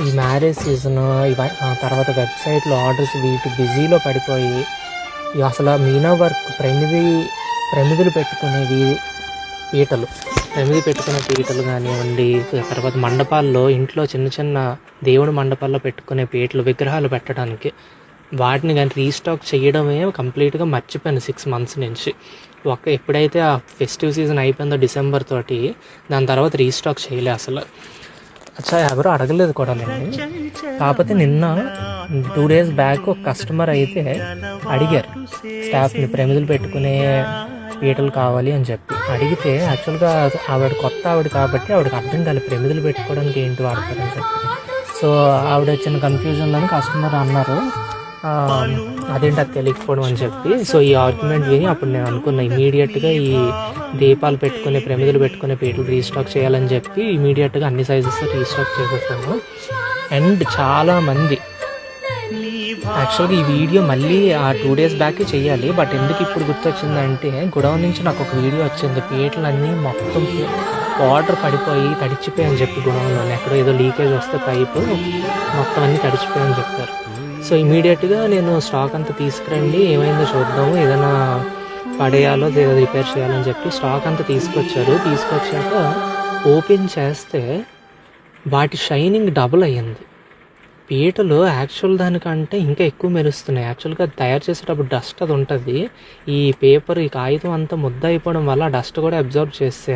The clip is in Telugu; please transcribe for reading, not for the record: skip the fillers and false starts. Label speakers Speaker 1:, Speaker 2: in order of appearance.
Speaker 1: ఈ మ్యారేజ్ సీజన్ తర్వాత వెబ్సైట్లో ఆర్డర్స్ వీటి బిజీలో పడిపోయి అసలు మీనా వర్క్ ప్రమిదులు పెట్టుకునేవి ప్రమిది పెట్టుకునే పీటలు కానివ్వండి, తర్వాత మండపాల్లో ఇంట్లో చిన్న చిన్న దేవుడి మండపాల్లో పెట్టుకునే పీటలు విగ్రహాలు పెట్టడానికి వాటిని కానీ రీస్టాక్ చేయడమే కంప్లీట్గా మర్చిపోయాను 6 months నుంచి. ఎప్పుడైతే ఆ ఫెస్టివ్ సీజన్ అయిపోయిందో డిసెంబర్ తోటి, దాని తర్వాత రీస్టాక్ చేయలే అసలు. ఎవరు అడగలేదు కూడా నేను. కాకపోతే నిన్న 2 days బ్యాక్ ఒక కస్టమర్ అయితే అడిగారు స్టాఫ్ని ప్రమిదులు పెట్టుకునే పీటలు కావాలి అని చెప్పి. అడిగితే యాక్చువల్గా ఆవిడ కొత్త కాబట్టి ఆవిడకి అర్థం కాలేదు ప్రమిదులు పెట్టుకోవడానికి ఏంటి వాడతారని చెప్పి. సో ఆవిడ వచ్చిన కన్ఫ్యూజన్లో కస్టమర్ అన్నారు అదేంటి అది తెలియకపోవడం అని చెప్పి. సో ఈ ఆర్గ్యుమెంట్ విని అప్పుడు నేను అనుకున్నా ఇమీడియట్గా ఈ దీపాలు పెట్టుకునే ప్రమిదులు పెట్టుకునే పీటలు రీస్టాక్ చేయాలని చెప్పి ఇమీడియట్గా అన్ని సైజెస్ రీస్టాక్ చేసేసాను. అండ్ చాలామంది యాక్చువల్గా ఈ వీడియో మళ్ళీ ఆ 2 days బ్యాకే చేయాలి, బట్ ఎందుకు ఇప్పుడు గుర్తొచ్చిందంటే గుడౌన్ నుంచి నాకు ఒక వీడియో వచ్చింది పీటలన్నీ మొత్తం వాటర్ పడిపోయి తడిచిపోయి అని చెప్పి గుడౌన్లో ఎక్కడో ఏదో లీకేజ్ వస్తే పైపు మొత్తం అన్నీ తడిచిపోయాయని చెప్పారు. సో ఇమీడియట్గా నేను స్టాక్ అంతా తీసుకురండి ఏమైందో చూద్దాము, ఏదైనా పడేయాలో ఏదో రిపేర్ చేయాలని చెప్పి స్టాక్ అంతా తీసుకొచ్చాక ఓపెన్ చేస్తే వాటి షైనింగ్ డబుల్ అయ్యింది. పీటలు యాక్చువల్ దానికంటే ఇంకా ఎక్కువ మెరుస్తున్నాయి. యాక్చువల్గా తయారు చేసేటప్పుడు డస్ట్ అది ఉంటుంది, ఈ పేపర్ ఈ కాగితం అంతా ముద్ద అయిపోవడం వల్ల డస్ట్ కూడా అబ్జర్వ్ చేస్తే